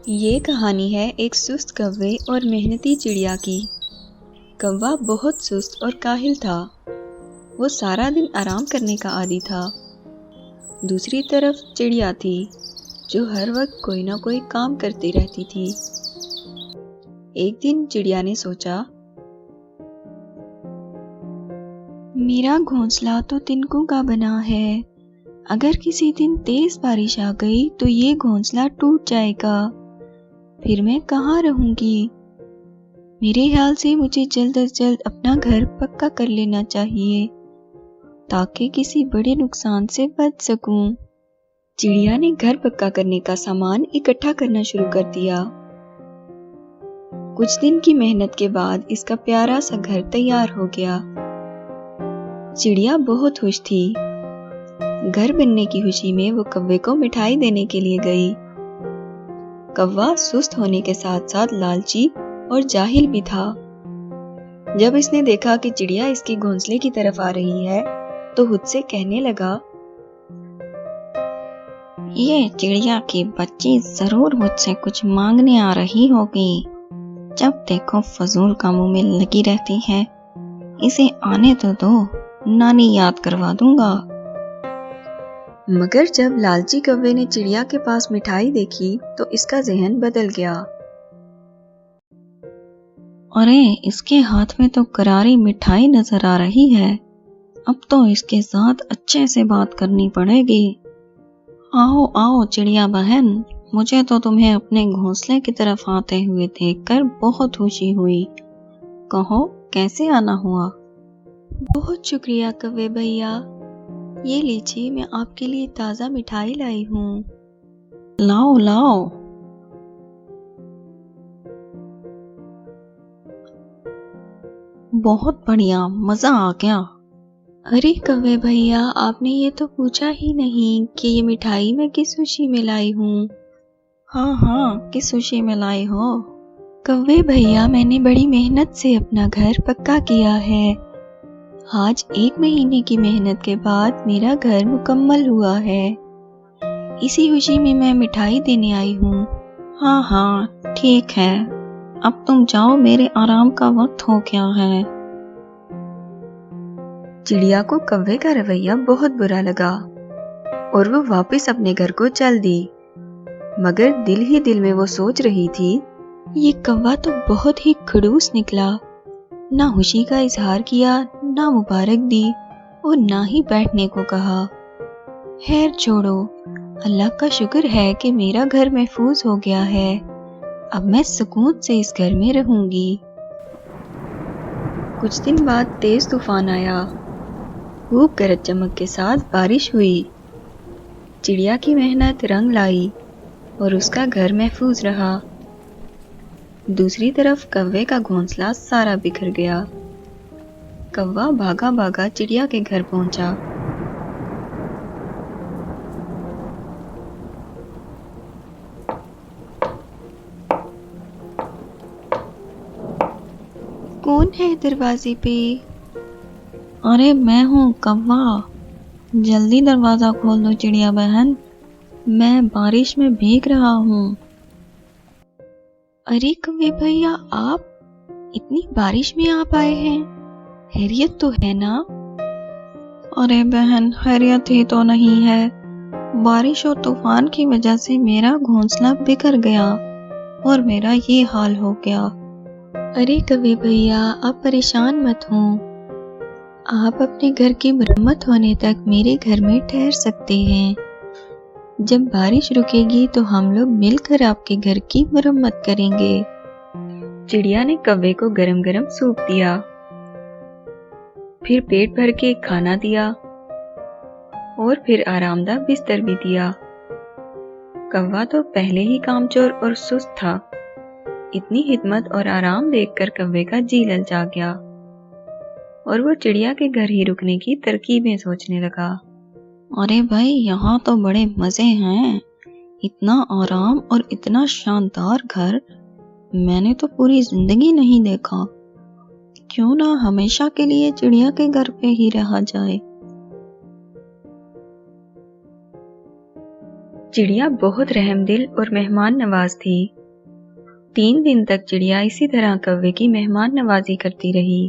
ये कहानी है एक सुस्त कौवे और मेहनती चिड़िया की। कौवा बहुत सुस्त और काहिल था। वो सारा दिन आराम करने का आदी था। दूसरी तरफ चिड़िया थी जो हर वक्त कोई ना कोई काम करती रहती थी। एक दिन चिड़िया ने सोचा, मेरा घोंसला तो तिनकों का बना है। अगर किसी दिन तेज बारिश आ गई तो ये घोंसला टूट जाएगा। फिर मैं कहाँ रहूंगी? मेरे ख्याल से मुझे जल्द से जल्द अपना घर पक्का कर लेना चाहिए ताकि किसी बड़े नुकसान से बच सकूं। चिड़िया ने घर पक्का करने का सामान इकट्ठा करना शुरू कर दिया। कुछ दिन की मेहनत के बाद इसका प्यारा सा घर तैयार हो गया। चिड़िया बहुत खुश थी। घर बनने की खुशी में वो कौवे को मिठाई देने के लिए गई। कौवा सुस्त होने के साथ साथ लालची और जाहिल भी था। जब इसने देखा कि चिड़िया इसके घोंसले की तरफ आ रही है तो खुद से कहने लगा, ये चिड़िया की बच्ची जरूर मुझसे कुछ मांगने आ रही होगी। जब देखो फजूल कामों में लगी रहती है। इसे आने तो दो, नानी याद करवा दूंगा। मगर जब लालची कौवे ने चिड़िया के पास मिठाई देखी तो इसका ज़हन बदल गया। अरे, इसके हाथ में तो करारी मिठाई नजर आ रही है। अब तो इसके साथ अच्छे से बात करनी पड़ेगी। आओ आओ चिड़िया बहन, मुझे तो तुम्हें अपने घोंसले की तरफ आते हुए देखकर बहुत खुशी हुई। कहो, कैसे आना हुआ? बहुत शुक्रिया कौवे भैया। ये लीजिए, मैं आपके लिए ताज़ा मिठाई लाई हूँ। लाओ लाओ। बहुत बढ़िया, मजा आ गया। अरे कौवे भैया, आपने ये तो पूछा ही नहीं कि ये मिठाई मैं किस खुशी में लाई हूँ। हाँ, किस खुशी में लाई हो? कौवे भैया, मैंने बड़ी मेहनत से अपना घर पक्का किया है। आज 1 महीने की मेहनत के बाद मेरा घर मुकम्मल हुआ है। इसी खुशी में मैं मिठाई देने आई हूँ। हाँ, ठीक है। अब तुम जाओ, मेरे आराम का वक्त हो गया है। चिड़िया को कौवे का रवैया बहुत बुरा लगा और वो वापस अपने घर को चल दी। मगर दिल ही दिल में वो सोच रही थी, ये कौवा तो बहुत ही खड़ूस निकला। ना खुशी का इजहार किया, ना मुबारक दी और ना ही बैठने को कहा। खैर छोड़ो, अल्लाह का शुक्र है कि मेरा घर महफूज हो गया है। अब मैं सुकून से इस घर में रहूंगी। कुछ दिन बाद तेज तूफान आया। खूब गरज चमक के साथ बारिश हुई। चिड़िया की मेहनत रंग लाई और उसका घर महफूज रहा। दूसरी तरफ कौवे का घोंसला सारा बिखर गया। कौवा भागा भागा चिड़िया के घर पहुंचा। कौन है दरवाजे पे? अरे मैं हूँ कौवा। जल्दी दरवाजा खोल दो चिड़िया बहन, मैं बारिश में भीग रहा हूँ। अरे कौवे भैया, आप इतनी बारिश में आप आए हैं, खैरियत तो है ना? अरे बहन, खैरियत ही तो नहीं है। बारिश और तूफान की वजह से मेरा घोंसला बिखर गया और मेरा ये हाल हो गया। अरे कौवे भैया, आप परेशान मत हो। आप अपने घर की मरम्मत होने तक मेरे घर में ठहर सकते हैं। जब बारिश रुकेगी तो हम लोग मिलकर आपके घर की मरम्मत करेंगे। चिड़िया ने कौवे को गरम गरम सूप दिया, फिर पेट भर के खाना दिया और फिर आरामदायक बिस्तर भी दिया। कौवा तो पहले ही कामचोर और सुस्त था। इतनी हिम्मत और आराम देखकर कौवे का जी ललचा गया और वो चिड़िया के घर ही रुकने की तरकीबें सोचने लगा। अरे भाई, यहाँ तो बड़े मजे हैं। इतना आराम और इतना शानदार घर मैंने तो पूरी जिंदगी नहीं देखा। क्यों ना हमेशा के लिए चिड़िया के घर पे ही रहा जाए। चिड़िया बहुत रहमदिल और मेहमान नवाज थी। 3 दिन तक चिड़िया इसी तरह कौवे की मेहमान नवाजी करती रही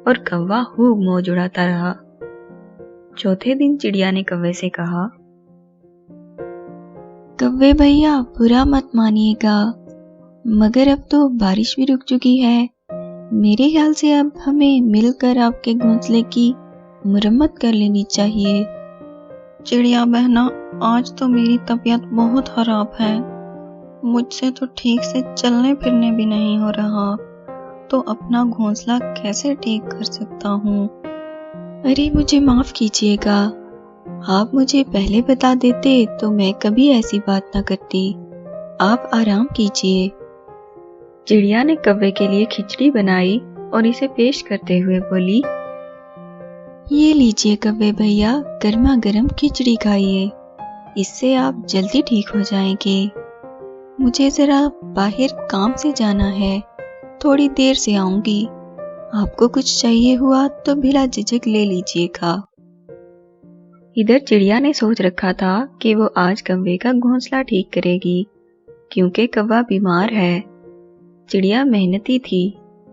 और कौवा खूब मौज उड़ाता रहा। चौथे दिन चिड़िया ने कौवे से कहा, कौवे भैया बुरा मत मानिएगा, मगर अब तो बारिश भी रुक चुकी है। मेरे ख्याल से अब हमें मिलकर आपके घोंसले की मुरम्मत कर लेनी चाहिए। चिड़िया बहना, आज तो मेरी तबीयत बहुत खराब है। मुझसे तो ठीक से चलने फिरने भी नहीं हो रहा, तो अपना घोंसला कैसे ठीक कर सकता हूँ। अरे मुझे माफ कीजिएगा, आप मुझे पहले बता देते तो मैं कभी ऐसी बात ना करती। आप आराम कीजिए। चिड़िया ने कौवे के लिए खिचड़ी बनाई और इसे पेश करते हुए बोली, ये लीजिए कौवे भैया, गर्मा गर्म खिचड़ी खाइए, इससे आप जल्दी ठीक हो जाएंगे। मुझे जरा बाहर काम से जाना है, थोड़ी देर से आऊंगी। आपको कुछ चाहिए हुआ तो बिना झिझक ले लीजिएगा। इधर चिड़िया ने सोच रखा था कि वो आज कौवे का घोंसला ठीक करेगी, क्योंकि कौवा बीमार है। चिड़िया मेहनती थी,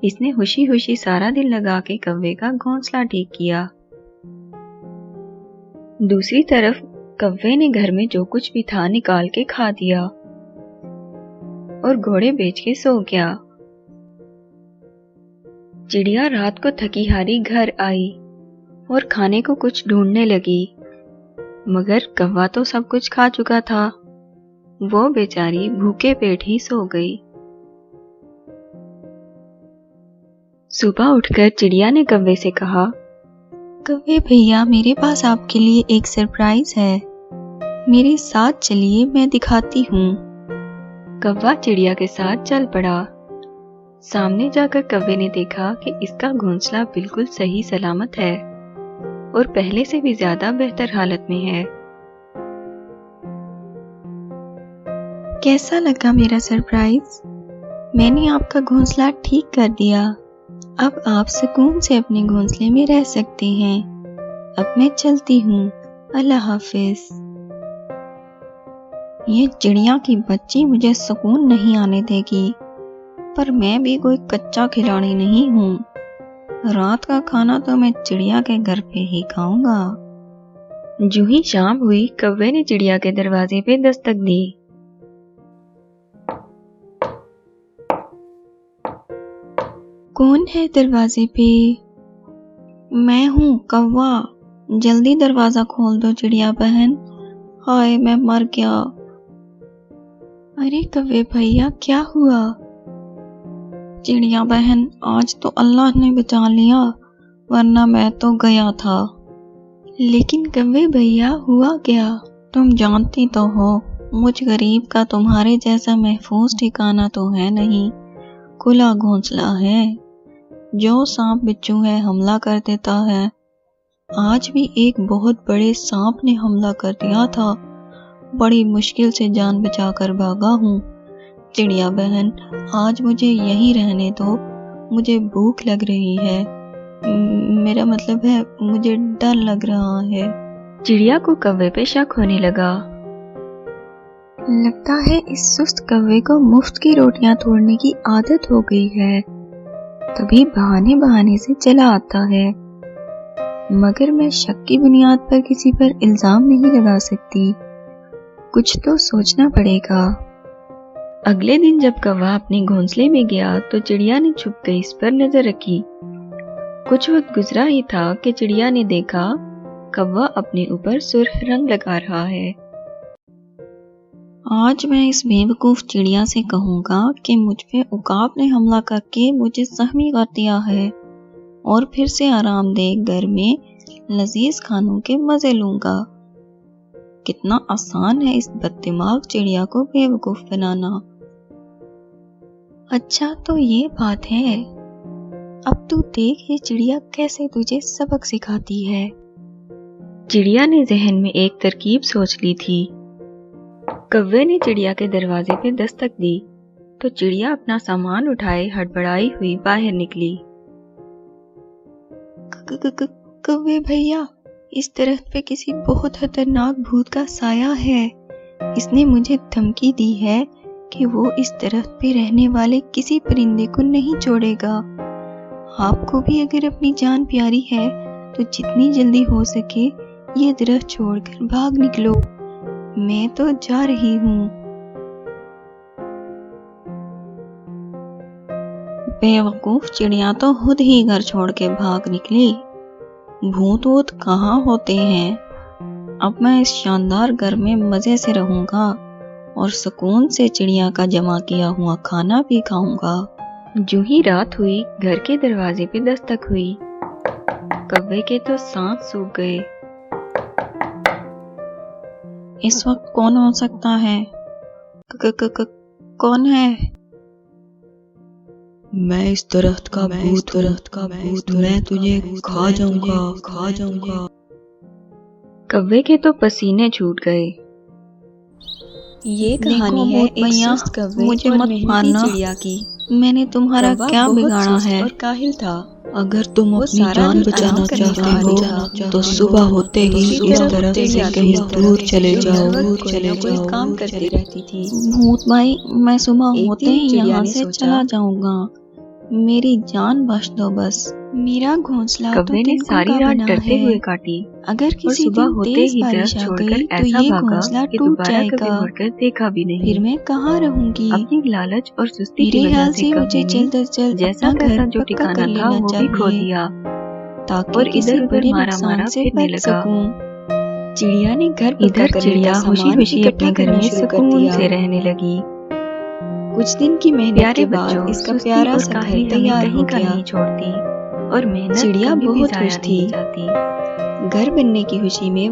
इसने खुशी खुशी सारा दिन लगा के कौवे का घोंसला ठीक किया। दूसरी तरफ कौवे ने घर में जो कुछ भी था निकाल के खा दिया और घोड़े बेच के सो गया। चिड़िया रात को थकी हारी घर आई और खाने को कुछ ढूंढने लगी, मगर कौवा तो सब कुछ खा चुका था। वो बेचारी भूखे पेट ही सो गई। सुबह उठकर चिड़िया ने कौवे से कहा, कौवे भैया, मेरे पास आपके लिए एक सरप्राइज है, मेरे साथ चलिए, मैं दिखाती हूँ। कौवा चिड़िया के साथ चल पड़ा। सामने जाकर कौवे ने देखा कि इसका घोंसला बिल्कुल सही सलामत है और पहले से भी ज्यादा बेहतर हालत में है। कैसा लगा मेरा सरप्राइज? मैंने आपका घोंसला ठीक कर दिया। अब आप सुकून से अपने घोंसले में रह सकते हैं। अब मैं चलती हूँ, अल्लाह हाफिज। ये चिड़िया की बच्ची मुझे सुकून नहीं आने देगी, पर मैं भी कोई कच्चा खिलाड़ी नहीं हूँ। रात का खाना तो मैं चिड़िया के घर पे ही खाऊंगा। जो ही शाम हुई, कौवे ने चिड़िया के दरवाजे पे दस्तक दी। कौन है दरवाजे पे? मैं हूँ कौवा, जल्दी दरवाजा खोल दो चिड़िया बहन। हाय मैं मर गया। अरे कौवे भैया, क्या हुआ? चिड़िया बहन, आज तो अल्लाह ने बचा लिया, वरना मैं तो गया था। लेकिन कौवे भैया, हुआ क्या? तुम जानती तो हो, मुझ गरीब का तुम्हारे जैसा महफूज ठिकाना तो है नहीं। खुला घोंसला है, जो सांप बिच्छू है हमला कर देता है। आज भी एक बहुत बड़े सांप ने हमला कर दिया था, बड़ी मुश्किल से जान बचाकर भागा हूँ। चिड़िया बहन, आज मुझे यहीं रहने दो, मुझे भूख लग रही है। मेरा मतलब है, मुझे डर लग रहा है। चिड़िया को कौवे पे शक होने लगा। लगता है इस सुस्त कौवे को मुफ्त की रोटियां तोड़ने की आदत हो गई है, तभी बहाने बहाने से चला आता है। मगर मैं शक की बुनियाद पर किसी पर इल्जाम नहीं लगा सकती, कुछ तो सोचना पड़ेगा। अगले दिन जब कौवा अपने घोंसले में गया तो चिड़िया ने छुपकर इस पर नजर रखी। कुछ वक्त गुजरा ही था कि चिड़िया ने देखा कौवा अपने ऊपर सुर्ख रंग लगा रहा है। आज मैं इस बेवकूफ चिड़िया से कहूंगा कि मुझ पे उकाब ने हमला करके मुझे जख्मी कर दिया है और फिर से आरामदेह घर में लजीज खानों के मजे लूंगा। कितना आसान है इस बददिमाग चिड़िया को बेवकूफ बनाना। अच्छा तो ये बात है, अब तू देख ये चिड़िया कैसे तुझे सबक सिखाती है। चिड़िया ने जहन में एक तरकीब सोच ली थी। कौवे ने चिड़िया के दरवाजे पे दस्तक दी तो चिड़िया अपना सामान उठाए हड़बड़ाई हुई बाहर निकली। कौवे भैया, इस दरख्त पे किसी बहुत खतरनाक भूत का साया है। इसने मुझे धमकी दी है कि वो इस दरख्त पे रहने वाले किसी परिंदे को नहीं छोड़ेगा। आपको भी अगर अपनी जान प्यारी है तो जितनी जल्दी हो सके ये दरख्त छोड़कर भाग निकलो। मैं तो जा रही हूँ। बेवकूफ चिड़िया तो खुद ही घर छोड़ के भाग निकली। भूत वूत कहाँ होते हैं। अब मैं इस शानदार घर में मजे से रहूंगा और सुकून से चिड़िया का जमा किया हुआ खाना भी खाऊंगा। जो ही रात हुई घर के दरवाजे पे दस्तक हुई। कौवे के तो सांस सूख गए। इस वक्त कौन हो सकता है? कौन है? मैं इस दरख्त का भूत, मैं तुझे खा जाऊंगा। कौवे के तो पसीने छूट गए। ये कहानी है एक सुस्त कौवे मुझे और मत मेहनती मारना। चिड़िया की। मैंने तुम्हारा कौवा क्या बहुत बिगाड़ा सुस्त है? और काहिल था। अगर तुम वो अपनी सारा जान दिन बचाना आराम करने चाहते चाहते हो हो तो सुबह होते ही उसी इस तरह दरख्त से चिड़िया कहीं दूर चले जो जाओ। हर वक्त कोई ना कोई काम करती रहती थी। भूत भाई, मैं सुबह एक होते दिन ही चिड़िया यहाँ ने से सोचा, चला जाऊंगा। मेरी जान बख्श दो बस। मेरा घोंसला तो कौवे ने तिनकों सारी का रात बना डरते है। हुए काटी अगर और किसी सुबह दिन होते तेज ही बारिश दरख्त आ छोड़कर गई तो ऐसा ये भागा घोंसला कि टूट दोबारा कभी जाएगा। मुड़कर देखा भी नहीं। फिर मैं कहाँ रहूंगी? अपनी लालच और सुस्ती की मेरे वजह ख्याल से से मुझे कौवे ने जल्द से जल्द जैसा अपना तैसा घर जो पक्का कर ठिकाना था लेना वो भी खो चाहिए दिया ताकि और किसी इधर उधर बड़े मारा नुकसान मारा से फिरने बच लगा। सकूं। चिड़िया ने घर पक्का इधर करने चिड़िया का खुशी सामान खुशी इकट्ठा अपने घर करना में शुरू कर सुकून दिया। से रहने लगी। कुछ दिन की मेहनत प्यारे के बाद बच्चों, इसका सुस्ती प्यारा और सा घर काहली हमें तैयार कहीं हो का गया। नहीं छोड़ती और मेहनत चिड़िया कभी भी बहुत जाया खुश नहीं थी। जाती। घर बनने की खुशी में